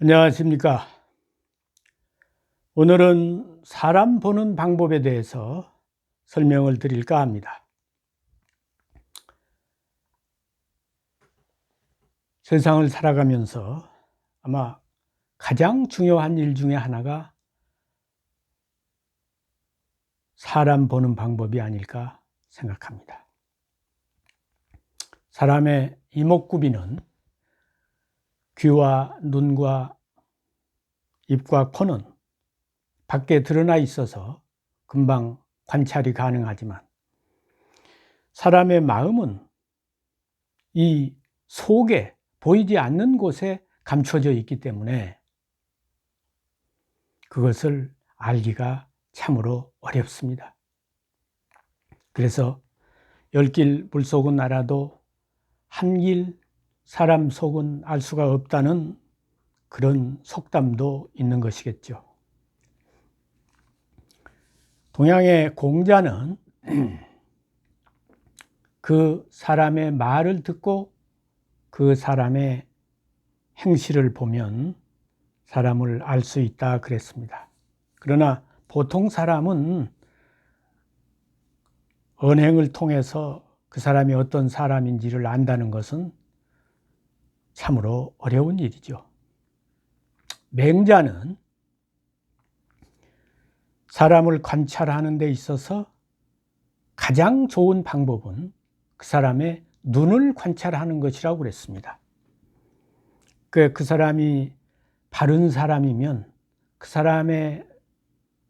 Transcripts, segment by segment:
안녕하십니까. 오늘은 사람 보는 방법에 대해서 설명을 드릴까 합니다. 세상을 살아가면서 아마 가장 중요한 일 중에 하나가 사람 보는 방법이 아닐까 생각합니다. 사람의 이목구비는 귀와 눈과 입과 코는 밖에 드러나 있어서 금방 관찰이 가능하지만 사람의 마음은 이 속에 보이지 않는 곳에 감춰져 있기 때문에 그것을 알기가 참으로 어렵습니다. 그래서 열길 물속은 알아도 한길 사람 속은 알 수가 없다는 그런 속담도 있는 것이겠죠. 동양의 공자는 그 사람의 말을 듣고 그 사람의 행실을 보면 사람을 알 수 있다 그랬습니다. 그러나 보통 사람은 언행을 통해서 그 사람이 어떤 사람인지를 안다는 것은 참으로 어려운 일이죠. 맹자는 사람을 관찰하는 데 있어서 가장 좋은 방법은 그 사람의 눈을 관찰하는 것이라고 그랬습니다. 그 사람이 바른 사람이면, 그 사람의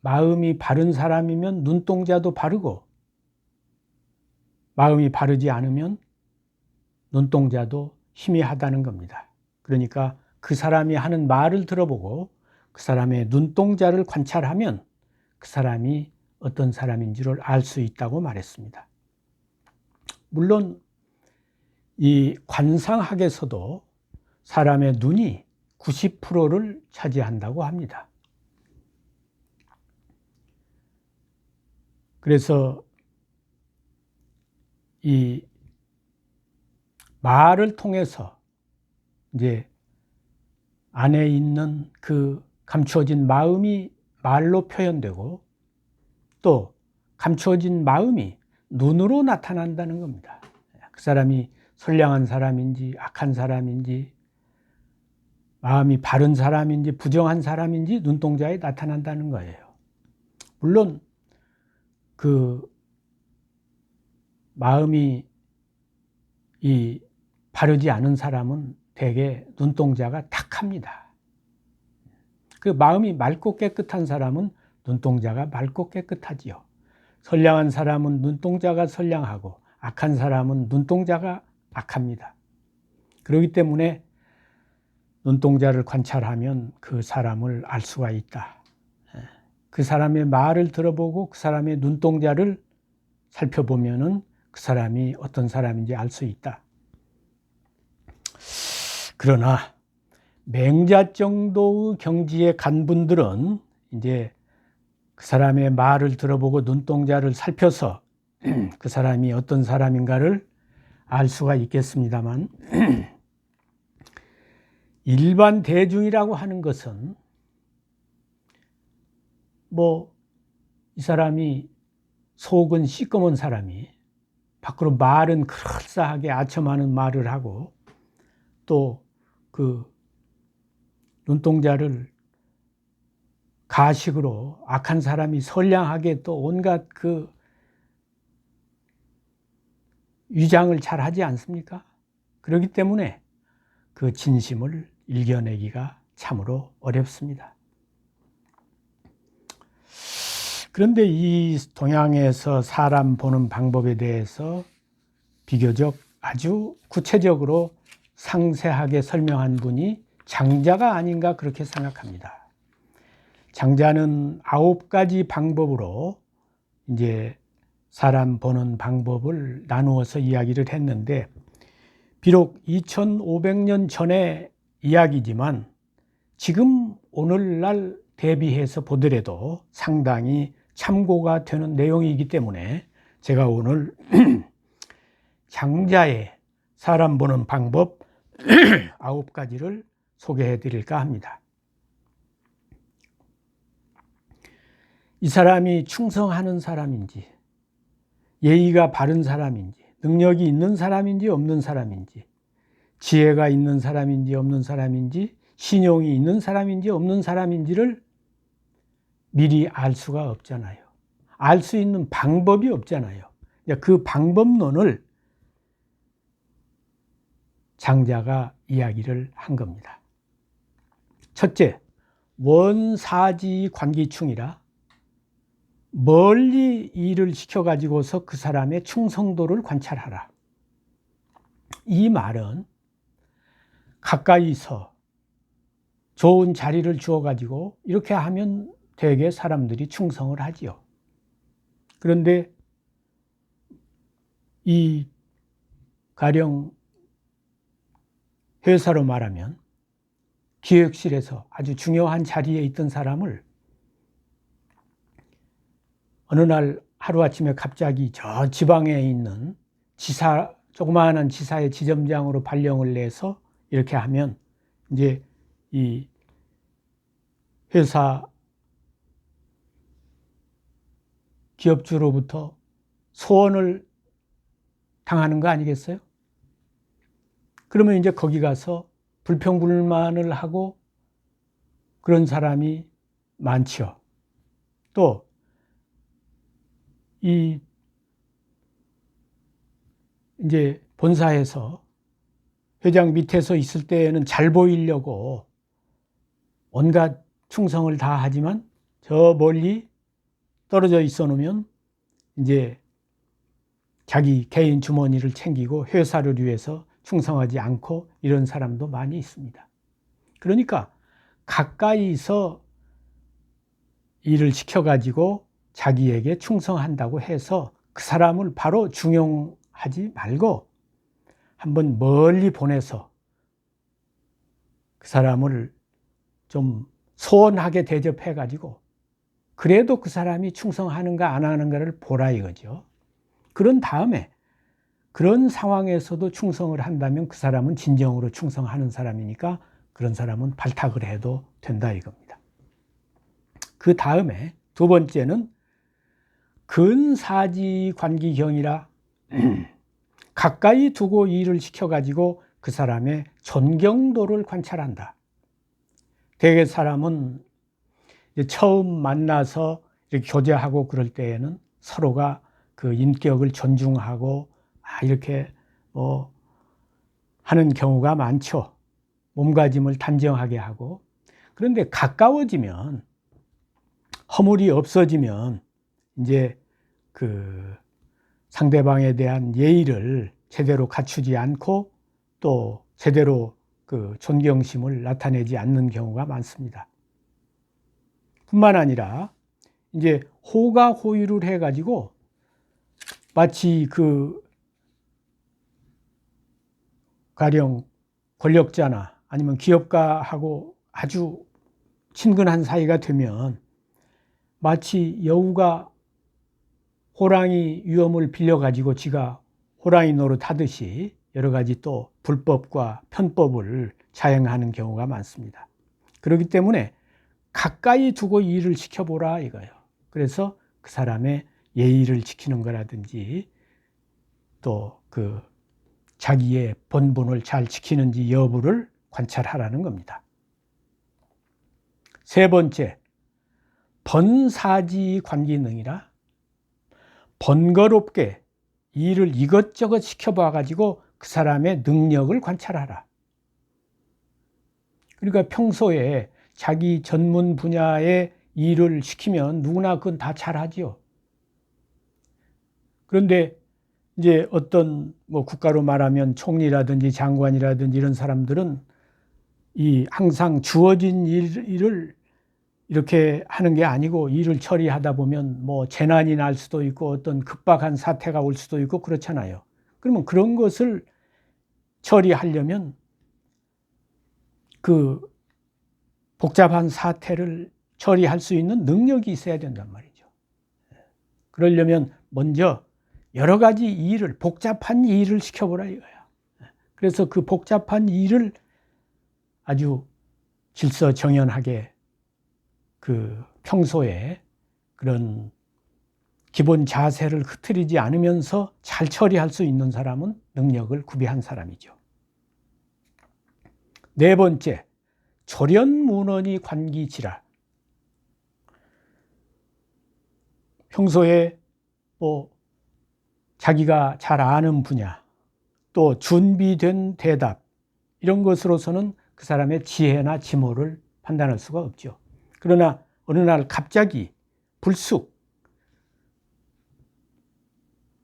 마음이 바른 사람이면 눈동자도 바르고, 마음이 바르지 않으면 눈동자도 희미하다는 겁니다. 그러니까 그 사람이 하는 말을 들어보고 그 사람의 눈동자를 관찰하면 그 사람이 어떤 사람인지를 알 수 있다고 말했습니다. 물론 이 관상학에서도 사람의 눈이 90%를 차지한다고 합니다. 그래서 이 말을 통해서 이제 안에 있는 그 감추어진 마음이 말로 표현되고 또 감추어진 마음이 눈으로 나타난다는 겁니다. 그 사람이 선량한 사람인지 악한 사람인지 마음이 바른 사람인지 부정한 사람인지 눈동자에 나타난다는 거예요. 물론 그 마음이 이 바르지 않은 사람은 대개 눈동자가 탁합니다. 그 마음이 맑고 깨끗한 사람은 눈동자가 맑고 깨끗하지요. 선량한 사람은 눈동자가 선량하고 악한 사람은 눈동자가 악합니다. 그렇기 때문에 눈동자를 관찰하면 그 사람을 알 수가 있다. 그 사람의 말을 들어보고 그 사람의 눈동자를 살펴보면은 그 사람이 어떤 사람인지 알 수 있다. 그러나 맹자 정도의 경지에 간 분들은 이제 그 사람의 말을 들어보고 눈동자를 살펴서 그 사람이 어떤 사람인가를 알 수가 있겠습니다만 일반 대중이라고 하는 것은 이 사람이 속은 시꺼먼 사람이 밖으로 말은 그럴싸하게 아첨하는 말을 하고 또 그 눈동자를 가식으로 악한 사람이 선량하게 또 온갖 그 위장을 잘 하지 않습니까? 그렇기 때문에 그 진심을 읽어내기가 참으로 어렵습니다. 그런데 이 동양에서 사람 보는 방법에 대해서 비교적 아주 구체적으로 상세하게 설명한 분이 장자가 아닌가 그렇게 생각합니다. 장자는 9가지 방법으로 이제 사람 보는 방법을 나누어서 이야기를 했는데 비록 2500년 전의 이야기지만 지금 오늘날 대비해서 보더라도 상당히 참고가 되는 내용이기 때문에 제가 오늘 장자의 사람 보는 방법 9가지를 소개해 드릴까 합니다. 이 사람이 충성하는 사람인지, 예의가 바른 사람인지, 능력이 있는 사람인지 없는 사람인지, 지혜가 있는 사람인지 없는 사람인지, 신용이 있는 사람인지 없는 사람인지를 미리 알 수가 없잖아요. 알 수 있는 방법이 없잖아요. 그 방법론을 장자가 이야기를 한 겁니다. 첫째, 원사지 관기충이라 멀리 일을 시켜가지고서 그 사람의 충성도를 관찰하라. 이 말은 가까이서 좋은 자리를 주어가지고 이렇게 하면 대개 사람들이 충성을 하지요. 그런데 이 가령 회사로 말하면 기획실에서 아주 중요한 자리에 있던 사람을 어느 날 하루아침에 갑자기 저 지방에 있는 조그마한 지사의 지점장으로 발령을 내서 이렇게 하면 이제 이 회사 기업주로부터 소원을 당하는 거 아니겠어요? 그러면 이제 거기 가서 불평불만을 하고 그런 사람이 많죠. 또 이 이제 본사에서 회장 밑에서 있을 때에는 잘 보이려고 온갖 충성을 다 하지만 저 멀리 떨어져 있어 놓으면 이제 자기 개인 주머니를 챙기고 회사를 위해서 충성하지 않고 이런 사람도 많이 있습니다. 그러니까 가까이서 일을 시켜가지고 자기에게 충성한다고 해서 그 사람을 바로 중용하지 말고 한번 멀리 보내서 그 사람을 좀 소원하게 대접해가지고 그래도 그 사람이 충성하는가 안 하는가를 보라 이거죠. 그런 다음에 그런 상황에서도 충성을 한다면 그 사람은 진정으로 충성하는 사람이니까 그런 사람은 발탁을 해도 된다 이겁니다. 그 다음에 두 번째는 근사지 관기경이라 가까이 두고 일을 시켜가지고 그 사람의 존경도를 관찰한다. 대개 사람은 처음 만나서 이렇게 교제하고 그럴 때에는 서로가 그 인격을 존중하고 이렇게 하는 경우가 많죠. 몸가짐을 단정하게 하고. 그런데 가까워지면 허물이 없어지면 이제 그 상대방에 대한 예의를 제대로 갖추지 않고 또 제대로 그 존경심을 나타내지 않는 경우가 많습니다. 뿐만 아니라 이제 호가호위를 해가지고 마치 그 가령 권력자나 아니면 기업가하고 아주 친근한 사이가 되면 마치 여우가 호랑이 위험을 빌려가지고 지가 호랑이 노릇하듯이 여러 가지 또 불법과 편법을 자행하는 경우가 많습니다. 그렇기 때문에 가까이 두고 일을 시켜보라 이거예요. 그래서 그 사람의 예의를 지키는 거라든지 또 그 자기의 본분을 잘 지키는지 여부를 관찰하라는 겁니다. 세 번째, 번사지 관기능이라 번거롭게 일을 이것저것 시켜봐 가지고 그 사람의 능력을 관찰하라. 그러니까 평소에 자기 전문 분야의 일을 시키면 누구나 그건 다 잘하지요. 그런데 이제 어떤 국가로 말하면 총리라든지 장관이라든지 이런 사람들은 이 항상 주어진 일을 이렇게 하는 게 아니고 일을 처리하다 보면 재난이 날 수도 있고 어떤 급박한 사태가 올 수도 있고 그렇잖아요. 그러면 그런 것을 처리하려면 그 복잡한 사태를 처리할 수 있는 능력이 있어야 된단 말이죠. 그러려면 먼저 여러 가지 복잡한 일을 시켜보라 이거야. 그래서 그 복잡한 일을 아주 질서정연하게 그 평소에 그런 기본 자세를 흐트리지 않으면서 잘 처리할 수 있는 사람은 능력을 구비한 사람이죠. 네 번째, 조련문언이 관기지라. 평소에 뭐 자기가 잘 아는 분야, 또 준비된 대답, 이런 것으로서는 그 사람의 지혜나 지모를 판단할 수가 없죠. 그러나 어느 날 갑자기 불쑥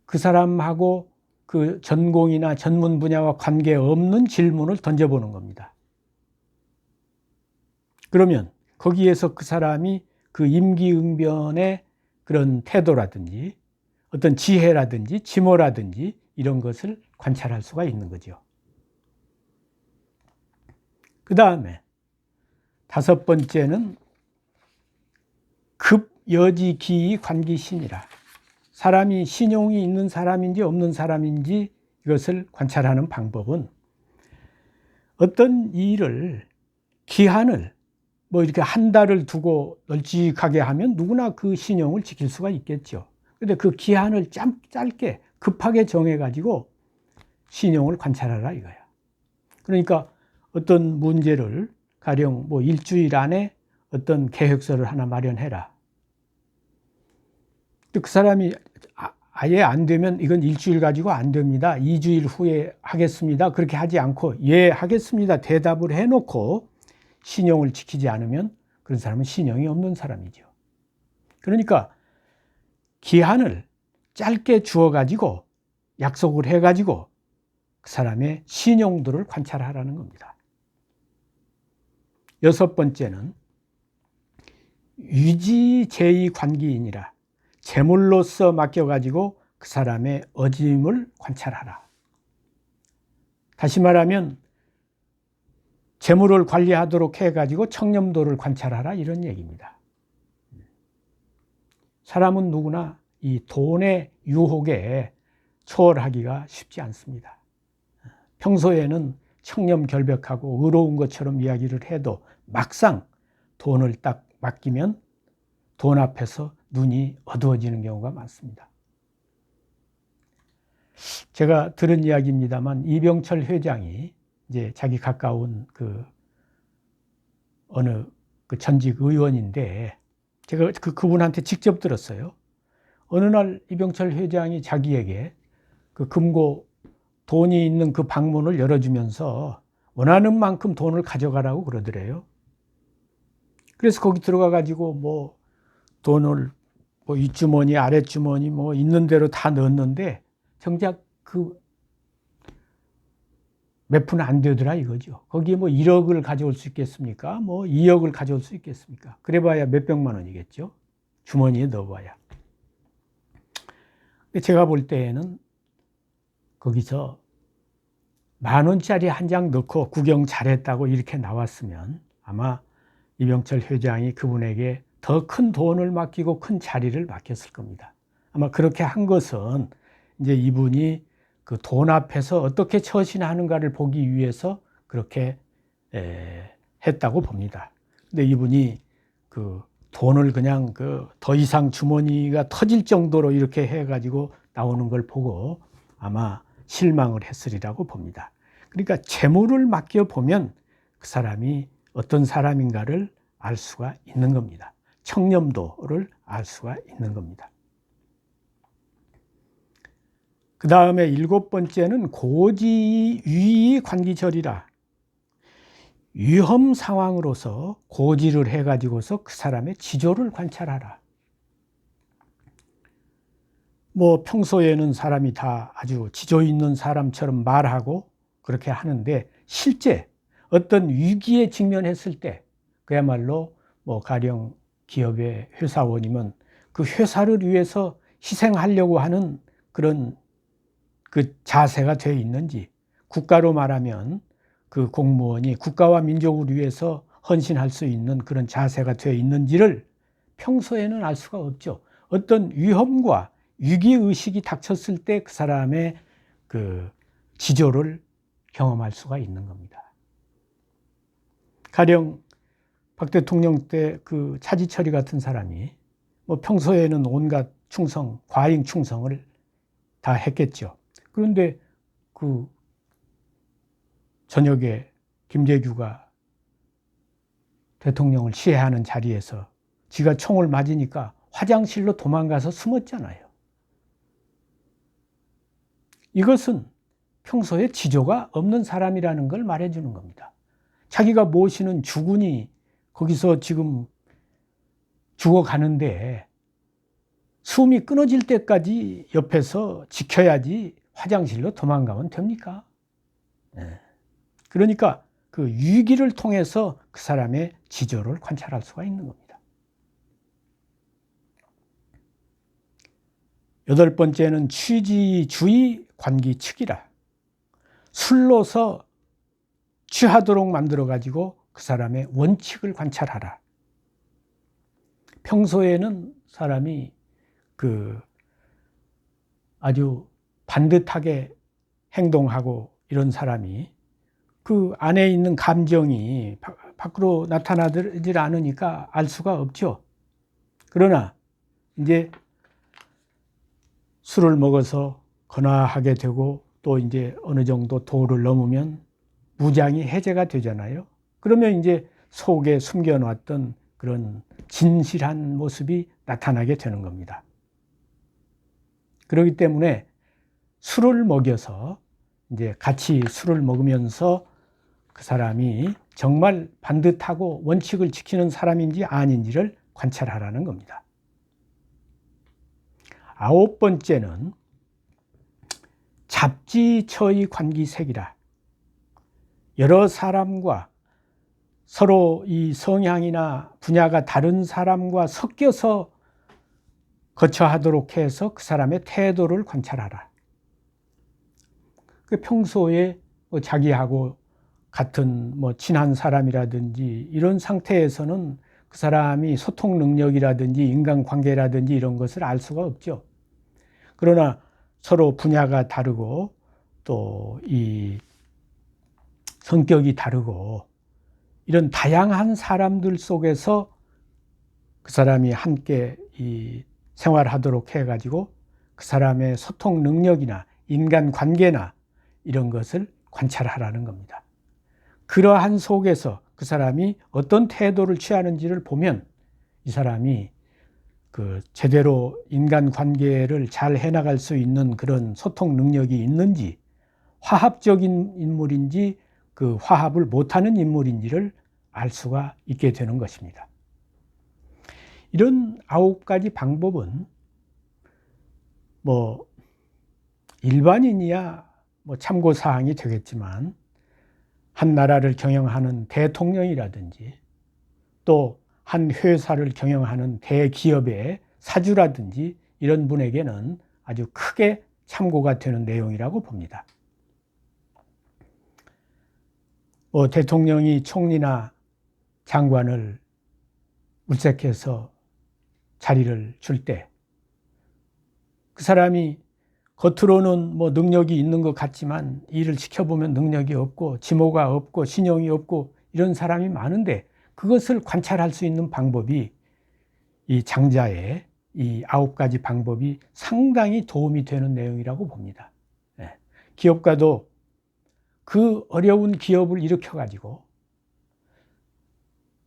그 사람하고 그 전공이나 전문 분야와 관계없는 질문을 던져보는 겁니다. 그러면 거기에서 그 사람이 그 임기응변의 그런 태도라든지 어떤 지혜라든지 지모라든지 이런 것을 관찰할 수가 있는 거죠. 그 다음에 다섯 번째는 급여지기이 관기신이라. 사람이 신용이 있는 사람인지 없는 사람인지 이것을 관찰하는 방법은 어떤 일을 기한을 뭐 이렇게 한 달을 두고 널찍하게 하면 누구나 그 신용을 지킬 수가 있겠죠. 근데 그 기한을 짧게 급하게 정해가지고 신용을 관찰하라 이거야. 그러니까 어떤 문제를 가령 뭐 일주일 안에 어떤 계획서를 하나 마련해라. 또 그 사람이 아예 안 되면 이건 일주일 가지고 안 됩니다. 2주일 후에 하겠습니다. 그렇게 하지 않고 예 하겠습니다. 대답을 해놓고 신용을 지키지 않으면 그런 사람은 신용이 없는 사람이죠. 그러니까 기한을 짧게 주어가지고 약속을 해가지고 그 사람의 신용도를 관찰하라는 겁니다. 여섯 번째는 유지제의관기인이라. 재물로서 맡겨가지고 그 사람의 어짐을 관찰하라. 다시 말하면 재물을 관리하도록 해가지고 청렴도를 관찰하라 이런 얘기입니다. 사람은 누구나 이 돈의 유혹에 초월하기가 쉽지 않습니다. 평소에는 청렴결백하고 의로운 것처럼 이야기를 해도 막상 돈을 딱 맡기면 돈 앞에서 눈이 어두워지는 경우가 많습니다. 제가 들은 이야기입니다만 이병철 회장이 이제 자기 가까운 그 어느 그 전직 의원인데 제가 그분한테 직접 들었어요. 어느 날 이병철 회장이 자기에게 그 금고 돈이 있는 그 방문을 열어주면서 원하는 만큼 돈을 가져가라고 그러더래요. 그래서 거기 들어가 가지고 뭐 돈을 뭐 윗주머니 아랫주머니 뭐 있는 대로 다 넣었는데 정작 그 몇 푼 안 되더라 이거죠. 거기에 뭐 1억을 가져올 수 있겠습니까? 뭐 2억을 가져올 수 있겠습니까? 그래봐야 몇백만 원이겠죠. 주머니에 넣어봐야. 근데 제가 볼 때에는 거기서 10,000원짜리 한 장 넣고 구경 잘했다고 이렇게 나왔으면 아마 이병철 회장이 그분에게 더 큰 돈을 맡기고 큰 자리를 맡겼을 겁니다. 아마 그렇게 한 것은 이제 이분이 그 돈 앞에서 어떻게 처신하는가를 보기 위해서 그렇게 했다고 봅니다. 근데 이분이 그 돈을 그냥 그 더 이상 주머니가 터질 정도로 이렇게 해가지고 나오는 걸 보고 아마 실망을 했으리라고 봅니다. 그러니까 재물을 맡겨보면 그 사람이 어떤 사람인가를 알 수가 있는 겁니다. 청렴도를 알 수가 있는 겁니다. 그 다음에 7번째는 고지위의 관기절이라. 위험 상황으로서 고지를 해가지고서 그 사람의 지조를 관찰하라. 뭐 평소에는 사람이 다 아주 지조 있는 사람처럼 말하고 그렇게 하는데 실제 어떤 위기에 직면했을 때 그야말로 뭐 가령 기업의 회사원이면 그 회사를 위해서 희생하려고 하는 그런 그 자세가 되어 있는지, 국가로 말하면 그 공무원이 국가와 민족을 위해서 헌신할 수 있는 그런 자세가 되어 있는지를 평소에는 알 수가 없죠. 어떤 위험과 위기의식이 닥쳤을 때 그 사람의 그 지조를 경험할 수가 있는 겁니다. 가령 박 대통령 때 그 차지철이 같은 사람이 뭐 평소에는 온갖 충성, 과잉 충성을 다 했겠죠. 그런데 그 저녁에 김재규가 대통령을 시해하는 자리에서 지가 총을 맞으니까 화장실로 도망가서 숨었잖아요. 이것은 평소에 지조가 없는 사람이라는 걸 말해주는 겁니다. 자기가 모시는 주군이 거기서 지금 죽어가는데 숨이 끊어질 때까지 옆에서 지켜야지 화장실로 도망가면 됩니까? 네. 그러니까 그 위기를 통해서 그 사람의 지조를 관찰할 수가 있는 겁니다. 8번째는 취지주의 관기측이라. 술로서 취하도록 만들어가지고 그 사람의 원칙을 관찰하라. 평소에는 사람이 아주 반듯하게 행동하고 이런 사람이 그 안에 있는 감정이 밖으로 나타나질 않으니까 알 수가 없죠. 그러나 이제 술을 먹어서 건화하게 되고 또 이제 어느 정도 도를 넘으면 무장이 해제가 되잖아요. 그러면 이제 속에 숨겨놨던 그런 진실한 모습이 나타나게 되는 겁니다. 그렇기 때문에 술을 먹여서 이제 같이 술을 먹으면서 그 사람이 정말 반듯하고 원칙을 지키는 사람인지 아닌지를 관찰하라는 겁니다. 9번째는 잡지처의 관기색이라. 여러 사람과 서로 이 성향이나 분야가 다른 사람과 섞여서 거처하도록 해서 그 사람의 태도를 관찰하라. 평소에 자기하고 같은 친한 사람이라든지 이런 상태에서는 그 사람이 소통 능력이라든지 인간관계라든지 이런 것을 알 수가 없죠. 그러나 서로 분야가 다르고 또 이 성격이 다르고 이런 다양한 사람들 속에서 그 사람이 함께 생활하도록 해가지고 그 사람의 소통 능력이나 인간관계나 이런 것을 관찰하라는 겁니다. 그러한 속에서 그 사람이 어떤 태도를 취하는지를 보면 이 사람이 제대로 인간관계를 잘 해나갈 수 있는 그런 소통 능력이 있는지, 화합적인 인물인지 그 화합을 못하는 인물인지를 알 수가 있게 되는 것입니다. 이런 9가지 방법은 일반인이야 참고사항이 되겠지만 한 나라를 경영하는 대통령이라든지 또 한 회사를 경영하는 대기업의 사주라든지 이런 분에게는 아주 크게 참고가 되는 내용이라고 봅니다. 대통령이 총리나 장관을 물색해서 자리를 줄 때 그 사람이 겉으로는 능력이 있는 것 같지만 일을 지켜보면 능력이 없고 지모가 없고 신용이 없고 이런 사람이 많은데 그것을 관찰할 수 있는 방법이 이 장자의 이 9가지 방법이 상당히 도움이 되는 내용이라고 봅니다. 기업가도 그 어려운 기업을 일으켜가지고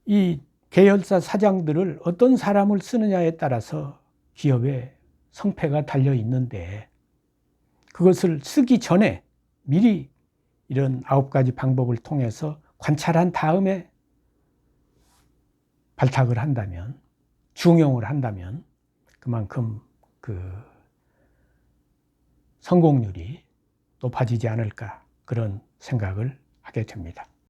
이 계열사 사장들을 어떤 사람을 쓰느냐에 따라서 기업의 성패가 달려 있는데 그것을 쓰기 전에 미리 이런 9가지 방법을 통해서 관찰한 다음에 발탁을 한다면, 중용을 한다면 그만큼 성공률이 높아지지 않을까 그런 생각을 하게 됩니다.